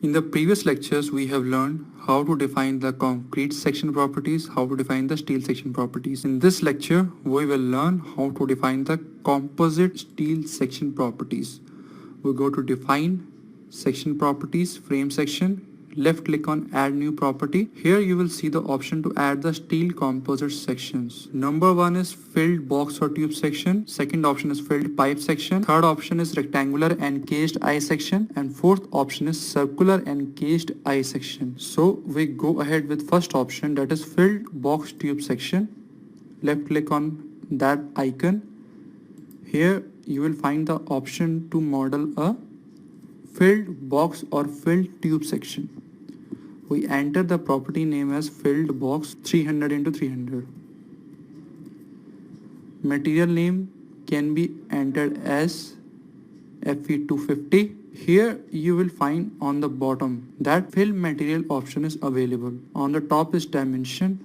In the previous lectures, we have learned how to define the concrete section properties, how to define the steel section properties. In this lecture, we will learn how to define the composite steel section properties. We go to define section properties, frame section, left click on add new property. Here you will see the option to add the steel composite sections. Number one is filled box or tube section. Second option is filled pipe section. Third option is rectangular encased eye section. And fourth option is circular encased eye section. So we go ahead with first option, that is filled box tube section. Left click on that icon. Here you will find the option to model a filled box or filled tube section. We enter the property name as filled box 300 into 300. Material name can be entered as Fe250. Here you will find on the bottom that fill material option is available. On the top is dimension,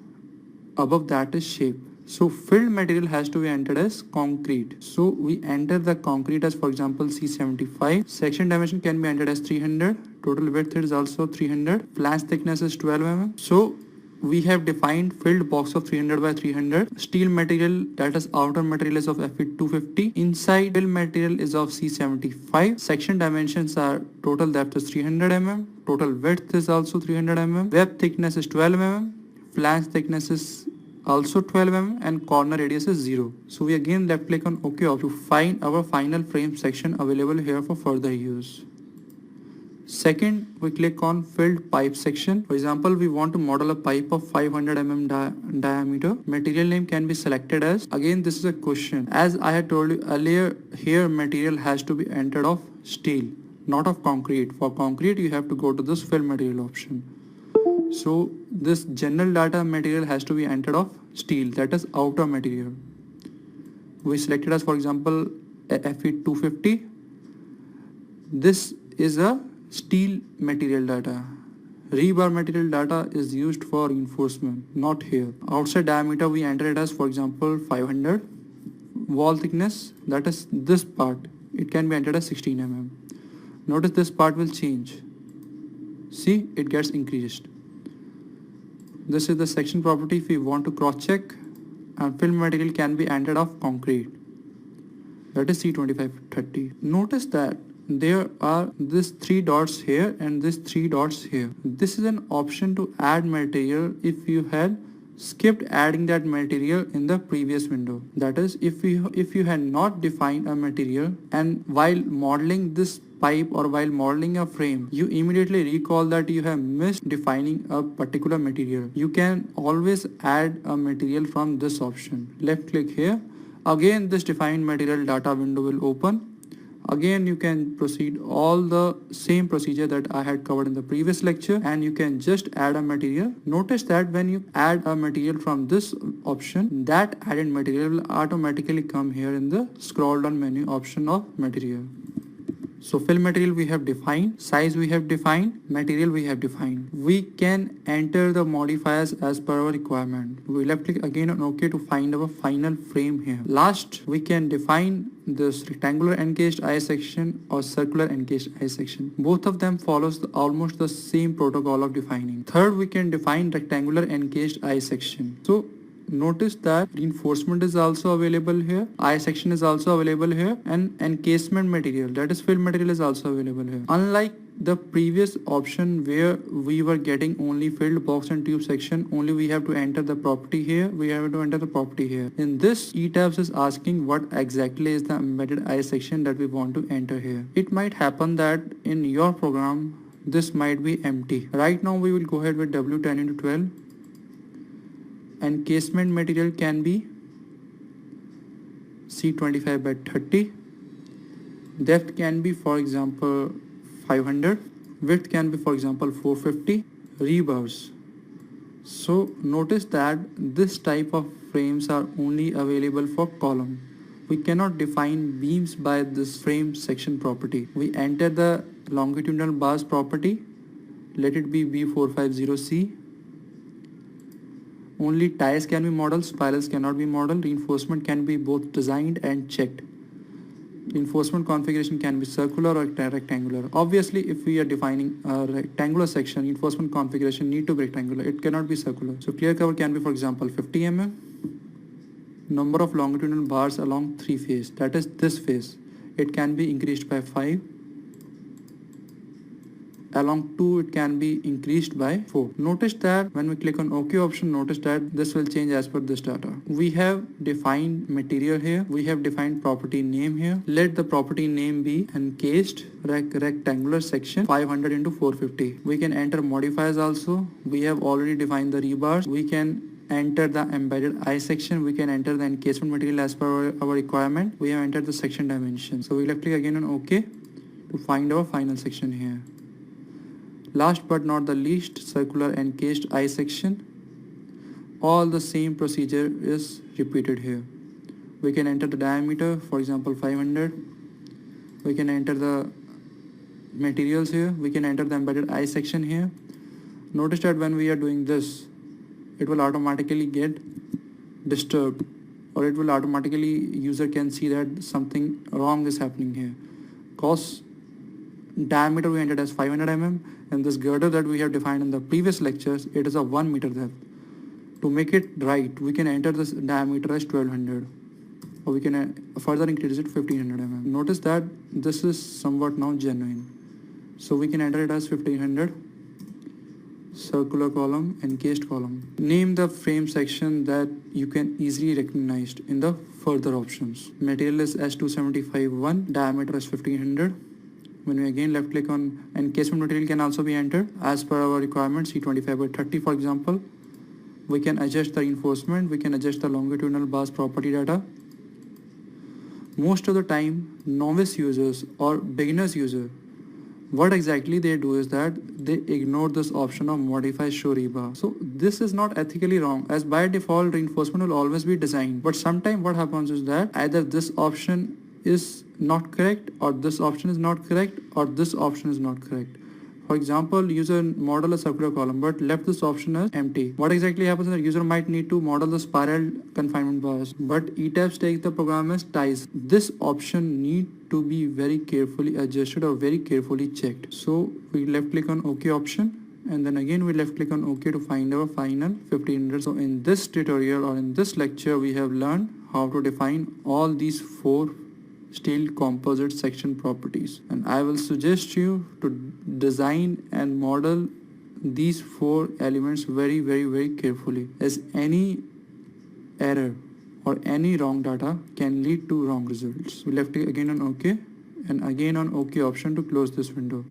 above that is shape. So filled material has to be entered as concrete. So we enter the concrete as, for example, C75. Section dimension can be entered as 300. Total width is also 300. Flange thickness is 12 mm. So we have defined filled box of 300 by 300. Steel material, that is outer material, is of Fe250. Inside fill material is of C75. Section dimensions are total depth is 300 mm. Total width is also 300 mm. Web thickness is 12 mm. Flange thickness is also 12 mm and corner radius is 0. So we again left click on OK to find our final frame section available here for further use. Second, we click on filled pipe section. For example, we want to model a pipe of 500 mm diameter. Material name can be selected as, again this is a question. As I had told you earlier, here material has to be entered of steel, not of concrete. For concrete you have to go to this fill material option. So this general data material has to be entered of steel, that is outer material. We selected as, for example, Fe250. This is a steel material data. Rebar material data is used for reinforcement, not here. Outside diameter we enter it as, for example, 500. Wall thickness, that is this part, it can be entered as 16 mm. Notice this part will change. See, it gets increased. This is the section property if we want to cross check, and fill material can be entered of concrete, that is C2530. Notice that there are these 3 dots here and these 3 dots here. This is an option to add material if you had skipped adding that material in the previous window. That is, if you had not defined a material and while modeling this pipe or while modeling a frame, you immediately recall that you have missed defining a particular material. You can always add a material from this option. Left click here. Again this defined material data window will open. Again you can proceed all the same procedure that I had covered in the previous lecture, and you can just add a material. Notice that when you add a material from this option, that added material will automatically come here in the scroll down menu option of material. So fill material we have defined, size we have defined, material we have defined. We can enter the modifiers as per our requirement. We left click again on OK to find our final frame here. Last, we can define this rectangular encased eye section or circular encased eye section. Both of them follows almost the same protocol of defining. Third, we can define rectangular encased eye section. So notice that reinforcement is also available here, eye section is also available here, and encasement material, that is fill material, is also available here. Unlike the previous option where we were getting only filled box and tube section, only we have to enter the property here, we have to enter the property here. In this, ETABS is asking what exactly is the embedded eye section that we want to enter here. It might happen that in your program this might be empty. Right now we will go ahead with W10 into 12. Encasement material can be C25 by 30. Depth can be, for example, 500. Width can be, for example, 450. Rebars. So notice that this type of frames are only available for column. We cannot define beams by this frame section property. We enter the longitudinal bars property. Let it be B450C. Only ties can be modeled, spirals cannot be modeled. Reinforcement can be both designed and checked. Reinforcement configuration can be circular or rectangular. Obviously, if we are defining a rectangular section, reinforcement configuration need to be rectangular. It cannot be circular. So clear cover can be, for example, 50 mm. Number of longitudinal bars along 3 face, that is this face, it can be increased by 5. Along 2 it can be increased by 4. Notice that when we click on OK option, notice that this will change as per this data. We have defined material here, we have defined property name here. Let the property name be encased rectangular section 500 into 450. We can enter modifiers also. We have already defined the rebars. We can enter the embedded I section, we can enter the encasement material as per our requirement. We have entered the section dimension. So we left click again on OK to find our final section here. Last but not the least, circular encased I section. All the same procedure is repeated here. We can enter the diameter, for example 500. We can enter the materials here. We can enter the embedded I section here. Notice that when we are doing this, it will automatically get disturbed, or it will automatically, user can see that something wrong is happening here. Cause diameter we entered as 500 mm, and this girder that we have defined in the previous lectures, it is a 1 meter depth. To make it right, we can enter this diameter as 1200, or we can further increase it 1500 mm. Notice that this is somewhat now genuine, so we can enter it as 1500. Circular column, encased column. Name the frame section that you can easily recognize in the further options. Material is S275-1, diameter is 1500. When we again left click on encasement material can also be entered as per our requirement, C25/30 for example. We can adjust the reinforcement, we can adjust the longitudinal bars property data. Most of the time, novice users or beginners user, what exactly they do is that they ignore this option of modify show rebar. So this is not ethically wrong, as by default reinforcement will always be designed. But sometimes what happens is that either this option is not correct, or this option is not correct, or this option is not correct. For example, user model a circular column but left this option as empty. What exactly happens is that user might need to model the spiral confinement bars, but ETABS takes the program as ties. This option need to be very carefully adjusted or very carefully checked. So we left click on OK option, and then again we left click on OK to find our final 1500. So in this tutorial or in this lecture, we have learned how to define all these 4 steel composite section properties, and I will suggest you to design and model these 4 elements very carefully, as any error or any wrong data can lead to wrong results. We left it again on OK, and again on OK option to close this window.